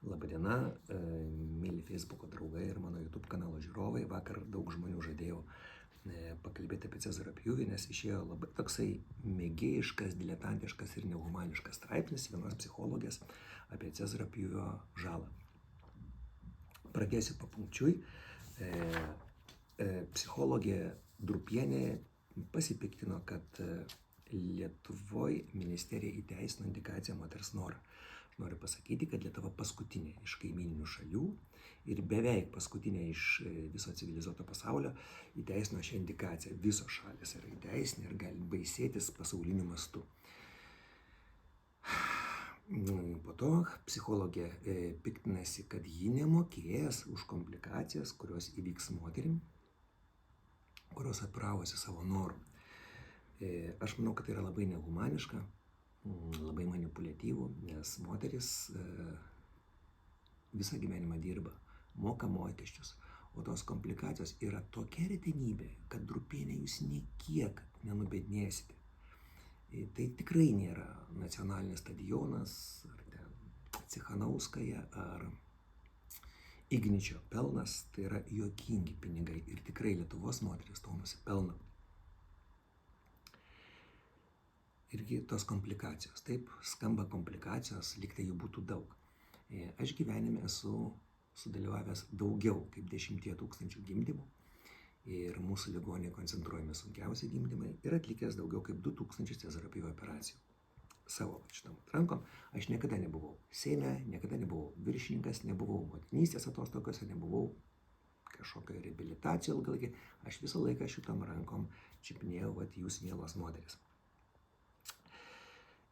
Labadiena, mėly Facebook'o draugai ir mano YouTube kanalo žiūrovai. Vakar daug žmonių žadėjau pakalbėti apie Cezario pjūvį, nes išėjo labai toksai mėgėjiškas, diletantiškas ir nehumaniškas straipsnis vienos psichologės apie Cezario pjūvio žalą. Pradėsiu papunkčiui. Psichologė Drupienė pasipiktino, kad Lietuvoje ministerija įteisino indikaciją moters norą. Aš noriu pasakyti, kad Lietuva paskutinė iš kaimyninių šalių ir beveik paskutinė iš viso civilizuoto pasaulio įteisino šią indikaciją. Visos šalis yra įteisinę ir gali baisėtis pasauliniu mastu. Po to psichologė piktinasi, kad ji nemokės už komplikacijas, kurios įvyks moterim, kurios operavosi savo norų. Aš manau, kad tai yra labai nehumaniška, labai manipuliatyvų, nes moteris visą gyvenimą dirba, moka mokesčius, o tos komplikacijos yra tokia retenybė, kad Drupienė jūs niekiek nenubednėsite. Tai tikrai nėra nacionalinis stadionas, ar ten Cichanauskaja, ar Igničio pelnas, tai yra juokingi pinigai ir tikrai Lietuvos moteris to nusipelno. Irgi tos komplikacijos, taip skamba komplikacijos, lyg tai jų būtų daug. Aš gyvenime esu sudalyvavęs daugiau kaip 10 000 gimdymų ir mūsų ligoninėje koncentruojami sunkiausi gimdymai ir atlikęs daugiau kaip 2000 Cezario pjūvio operacijų. Savo šitom rankom aš niekada nebuvau Seime, niekada nebuvau viršininkas, nebuvau motinystės atostogose, nebuvau kažkokio reabilitacijos ilgalaikį. Aš visą laiką šitom rankom čiupinėjau jūs mielos moteris.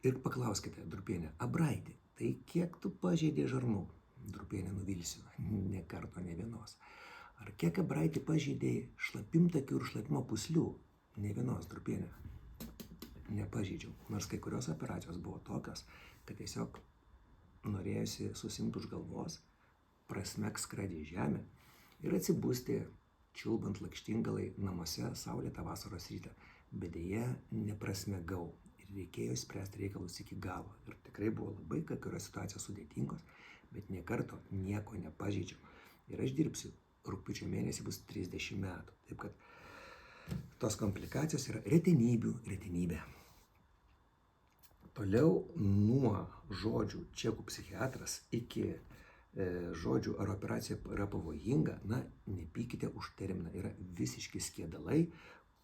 Ir paklauskite, Drupienė, Abraiti, tai kiek tu pažeidė žarnų? Drupienė, nuvilsiu, ne karto, ne vienos. Ar kiek Abraiti pažeidė šlapimtakių ir šlapimo pūslių? Ne vienos, Drupienė. Nepažeidžiau, nors kai kurios operacijos buvo tokios, kad tiesiog norėjusi susimti už galvos, prasmek skradį į žemę ir atsibusti, čiulbant lakštingalai namuose saulėtą vasaros rytą. Bet deja neprasmegau ir reikėjo spręsti reikalus iki galo. Ir tikrai buvo labai kai kurios situacijos sudėtingos, bet nė karto nieko nepažeidžiau. Ir aš dirbsiu, rugpjūčio mėnesį bus 30 metų. Taip kad tos komplikacijos yra retenybė. Toliau nuo žodžių čekų psichiatras iki žodžių ar operacija yra pavojinga, nepykite už terminą, yra visiški skiedalai,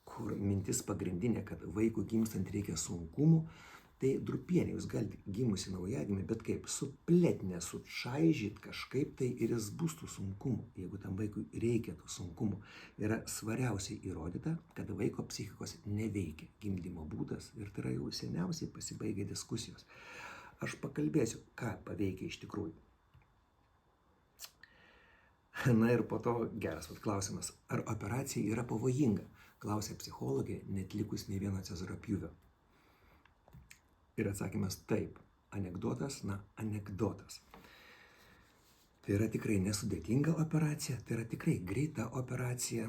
kur mintis pagrindinė, kad vaikui gimstant reikia sunkumų. Tai Drupienė, jūs galite gimusi naujagimį, bet kaip supletnę, sučaižyt kažkaip tai ir jis bus tų sunkumų. Jeigu tam vaikui reikia tų sunkumų, yra svariausiai įrodyta, kad vaiko psichikos neveikia gimdymo būdas ir tai yra jau seniausiai pasibaigę diskusijos. Aš pakalbėsiu, ką paveikia iš tikrųjų. Na ir po to geras klausimas, ar operacija yra pavojinga? Klausė psichologė, netlikus nei vieno Cezario pjūvio. Ir atsakymas taip. Anekdotas, anekdotas. Tai yra tikrai nesudėtinga operacija, tai yra tikrai greita operacija.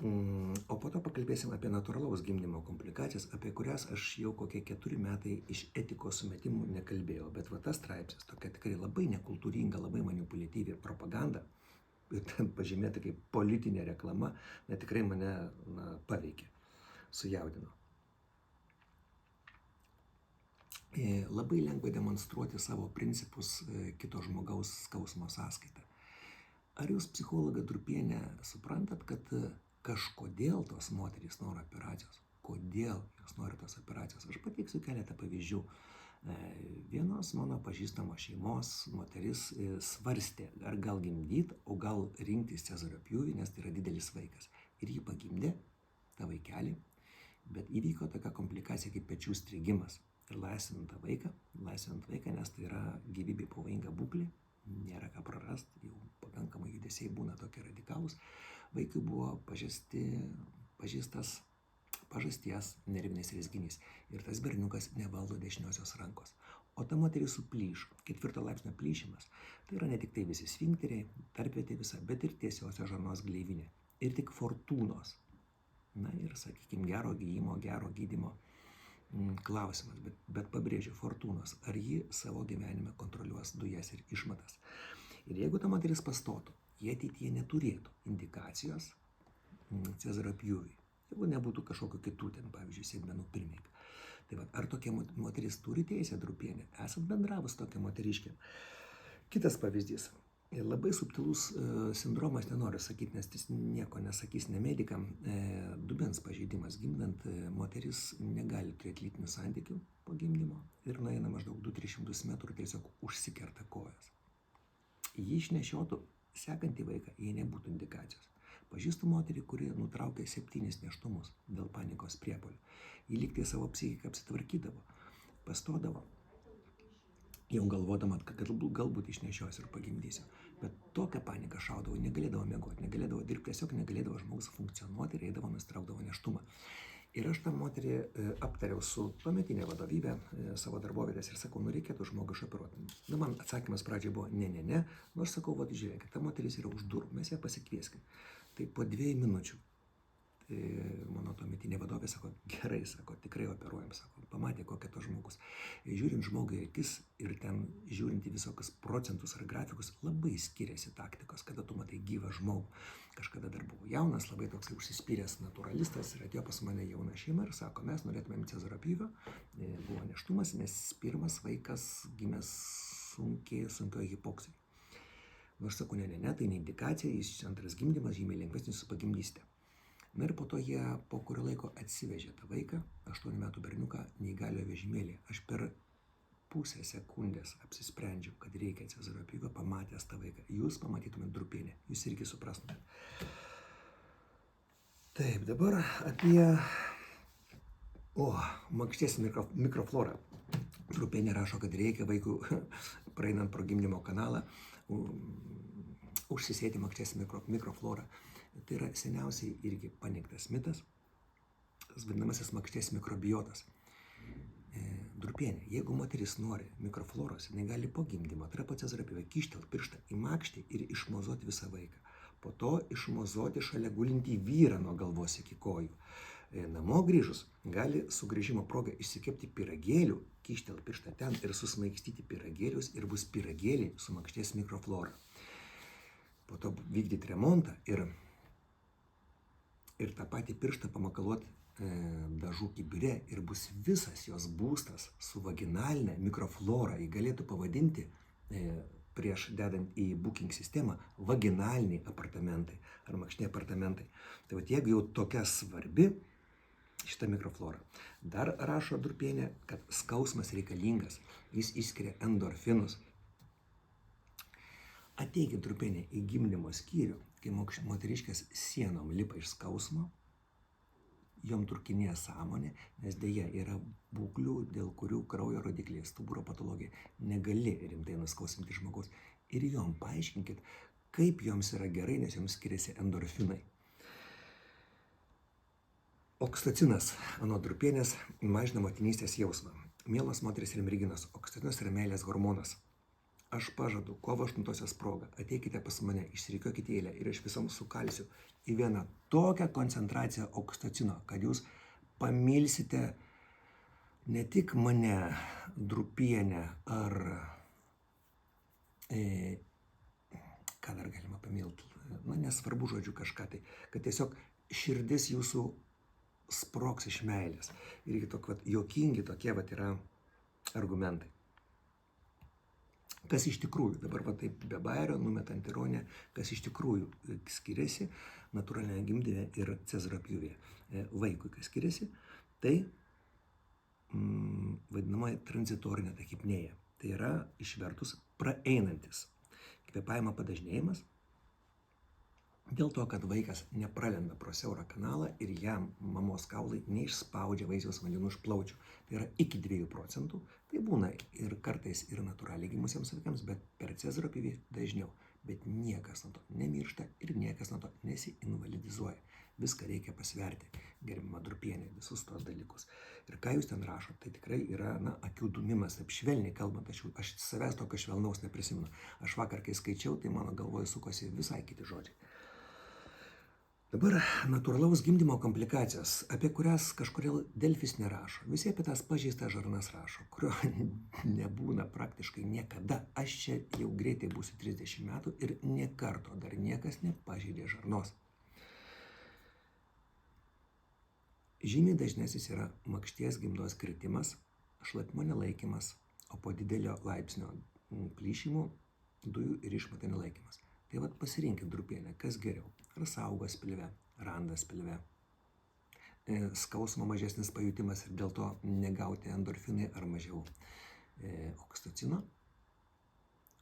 O po to pakalbėsim apie natūralaus gimdymo komplikacijas, apie kurias aš jau kokie 4 metai iš etikos sumetimų nekalbėjau. Bet tas straipsnis tokia tikrai labai nekultūringa, labai manipuliatyvi propaganda. Ir ten pažymėta kaip politinė reklama, tikrai mane paveikė, sujaudino. Labai lengva demonstruoti savo principus kito žmogaus skausmo sąskaitą. Ar jūs, psichologė Drupienė, suprantat, kad kažkodėl tos moterys nori operacijos? Kodėl jos nori tos operacijos? Aš pateiksiu keletą pavyzdžių. Vienos mano pažįstamos šeimos moteris svarstė, ar gal gimdyti, o gal rinktis Cezario pjūvį, nes tai yra didelis vaikas. Ir ji pagimdė tą vaikelį, bet įvyko tokia komplikacija kaip pečių strigimas. Ir laisvinant vaiką, nes tai yra gyvybei pavojinga būklė, nėra ką prarasti, jau pakankamai judesiai būna tokie radikalūs. Vaikui buvo pažįstas pažasties nervinis rezginys ir tas berniukas nevaldo dešiniosios rankos. O ta moteris suplyšo, 4 laipsnio plyšimas. Tai yra ne tik tai visi sfinkteriai, tarpvietė visa, bet ir tiesiosios žarnos gleivinė. Ir tik fortūnos. Ir, sakykime, gero gijimo, gero gydymo klausimas, bet pabrėžiu, fortūnos, ar ji savo gyvenime kontroliuos dujas ir išmatas. Ir jeigu ta moteris pastotų, jie ateityje neturėtų indikacijos Cezario pjūviui, jeigu nebūtų kažkokio kitų ten, pavyzdžiui, sėdmenų pirmininką. Tai va, ar tokia moteris turi teisę, Drupienė? Esat bendravus tokia moteriškė? Kitas pavyzdys. Labai subtilus sindromas, nenoriu sakyti, nes jis nieko nesakys ne medikam, dubens pažeidimas gimdant, moteris negali turėti lytinių santykių po gimdymo ir nueina maždaug 200-300 metrų ir tiesiog užsikerta kojas. Jį išnešiotų sekantį vaiką, jei nebūtų indikacijos. Pažįstu moterį, kuri nutraukė 7 nėštumus dėl panikos priepuolių. Ji lygtai savo psichiką apsitvarkydavo, pastodavo, jau galvodama, kad galbūt išnešiosiu ir pagimdysiu. Bet tokią paniką šaudavo, negalėdavo miegoti, negalėdavo dirbti, tiesiog negalėdavo žmogus funkcionuoti ir eidavo, nustraukdavo nėštumą. Ir aš tą moterį aptariau su tuometinė vadovybė savo darbovietės ir sakau, reikėtų žmogų išoperuoti. Man atsakymas pradžioje buvo ne. Aš sakau, žiūrėkit, ta moteris yra už durų, mes ją pasikvieskim. Tai po 2 minučių mano tuometinė vadovė sako, gerai, sako, tikrai operuojam, sako, pamatė kokia to žmogus. Žiūrint žmogui į akis ir ten žiūrint į visokius procentus ar grafikus, labai skiriasi taktikos, kada tu matai gyvą žmogų. Kažkada dar buvau jaunas, labai toks užsispyręs naturalistas ir atėjo pas mane jauna šeima ir sako, mes norėtumėm Cezario pjūvio, buvo nėštumas, nes pirmas vaikas gimęs sunkioje hipoksijoje. Aš sakau, ne, tai ne indikacija, jis antras gimdymas, žymiai lengvesnis, jūs pagimdysite. Na ir po to jie po kurio laiko atsivežė tą vaiką, 8 metų berniuką, neįgaliojo vežimėlį. Aš per pusę sekundės apsisprendžiau, kad reikia Cezario pjūvio, pamatęs tą vaiką. Jūs pamatytumėt Drupienę, jūs irgi suprastumėt. Taip, dabar apie makšties mikroflorą. Drupienė rašo, kad reikia vaikų, praeinant pro gimdymo kanalą, užsisėti makšties mikroflorą. Tai yra seniausiai irgi paneigtas mitas, tas vadinamasis makšties mikrobiotas. Drupienė, jeigu moteris nori mikrofloros, jinai gali po gimdymo, tai yra po Cezario pjūvio, kištelt pirštą į makštį ir išmozuoti visą vaiką. Po to išmozuoti šalia gulintį vyrą nuo galvos iki kojų. Namo grįžus gali sugrįžimo proga išsikepti pyragėlių, kištelt pirštą ten ir susmaigstyti pyragėlius ir bus pyragėliai su makšties mikroflora. Po to vykdyti remontą ir tą patį pirštą pamakaluoti dažų kibire ir bus visas jos būstas su vaginalinė mikroflora. Jį galėtų pavadinti prieš dedant į booking sistemą vaginaliniai apartamentai ar makštiniai apartamentai. Tai vat, jeigu jau tokia svarbi šitą mikroflorą. Dar rašo Drupienė, kad skausmas reikalingas, jis išskiria endorfinus. Ateikit, Drupienė, į gimdymo skyrių, kai moteriškės sienom lipa iš skausmo, jom trūkinėja sąmonė, nes dėja yra būklių, dėl kurių kraujo rodikliai, stuburo patologija negali rimtai nuskausinti žmogaus. Ir jom paaiškinkit, kaip joms yra gerai, nes joms skiriasi endorfinai. Oksitocinas, anot Drupienės, mažina motinystės jausmą. Mielos moteris ir merginos, oksitocinas yra meilės hormonas. Aš pažadu, kovo 8-osios proga, ateikite pas mane, išsirikiuokite eilę ir aš visom sukalsiu į vieną tokią koncentraciją oksitocino, kad jūs pamilsite ne tik mane, Drupienę, ar ką dar galima pamilti, nesvarbu žodžiu kažką tai, kad tiesiog širdis jūsų sprogs iš meilės. Irgi juokingi tokie yra argumentai. Kas iš tikrųjų, dabar taip be bajerio, numetant ironiją, kas iš tikrųjų skiriasi natūralinėje gimdyme ir Cezario pjūvyje. Vaikui, kas skiriasi, tai vadinamoji tranzitorinė tachipnėja. Tai yra išvertus praeinantis kvėpavimo padažnėjimas, dėl to, kad vaikas nepralenda pro siaurą kanalą ir jam mamos kaulai neišspaudžia vaisiaus vandenų iš plaučių. Tai yra iki 2%. Tai būna ir kartais ir natūraliai gimusiems vaikams, bet per Cezario pjūvį dažniau. Bet niekas nuo to nemiršta ir niekas nuo to nesiinvalidizuoja. Viską reikia pasverti, gerbiama Drupienė, visus tos dalykus. Ir ką jūs ten rašot, tai tikrai yra akių dumimas, taip švelniai kalbant, aš savęs tokio švelnaus neprisimenu. Aš vakar, kai skaičiau, tai mano galvoje sukosi visai kiti žodžiai. Dabar natūralaus gimdymo komplikacijos, apie kurias kažkodėl Delfis nerašo. Visi apie tas pažeistas žarnas rašo, kurio nebūna praktiškai niekada. Aš čia jau greitai būsiu 30 metų ir nė karto dar niekas nepažeidė žarnos. Žymiai dažnesnis yra makšties gimdos kritimas, šlapimo nelaikymas, o po didelio laipsnio plyšimų dujų ir išmatą nelaikymas. Tai vat pasirinkit drupienę, kas geriau. Ar saugos pilve, randas pilve, skausmo mažesnis pajutimas ir dėl to negauti endorfinai ar mažiau oksitocino,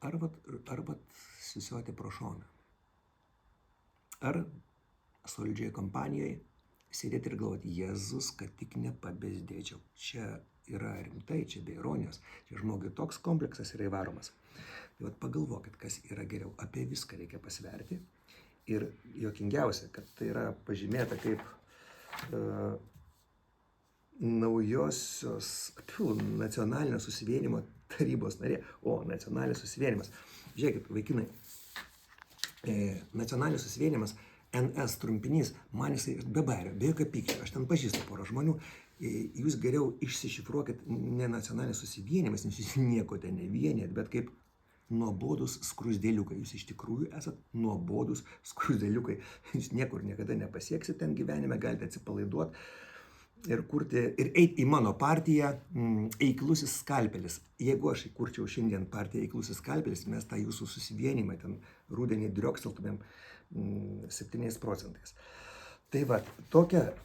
arba susioti pro šoną. Ar solidžiai kompanijoje sėdėti ir galvoti, Jėzus, kad tik nepabezdėčiau. Čia yra rimtai, čia be ironijos, čia žmogui toks kompleksas yra įvaromas. Tai vat pagalvokit, kas yra geriau. Apie viską reikia pasverti. Ir juokingiausia, kad tai yra pažymėta kaip nacionalinio susivienimo tarybos narė. O, nacionalinis susivienimas. Žiūrėkit, vaikinai, nacionalinis susivienimas, NS trumpinys, man jisai be bairio, be jokio pykčio, aš ten pažįstu porą žmonių, jūs geriau išsišifruokit ne nacionalinis susivienimas, nes jūs nieko ten nevienėt, bet kaip nuobodus skruzdėliukai. Jūs iš tikrųjų esat nuobodus skruzdėliukai. Jūs niekur niekada nepasieksit ten gyvenime, galite atsipalaiduoti ir kurti, ir eiti į mano partiją Eiklusis skalpelis. Jeigu aš įkurčiau šiandien partiją Eiklusis skalpelis, mes tą jūsų susivienimą ten rudenį drioksteltumėm 7%. Tai va, tokia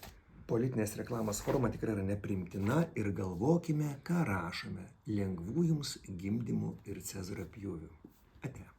politinės reklamos forma tikrai yra neprimtina ir galvokime, ką rašome. Lengvų jums gimdymų ir Cezario pjūvių. Ate.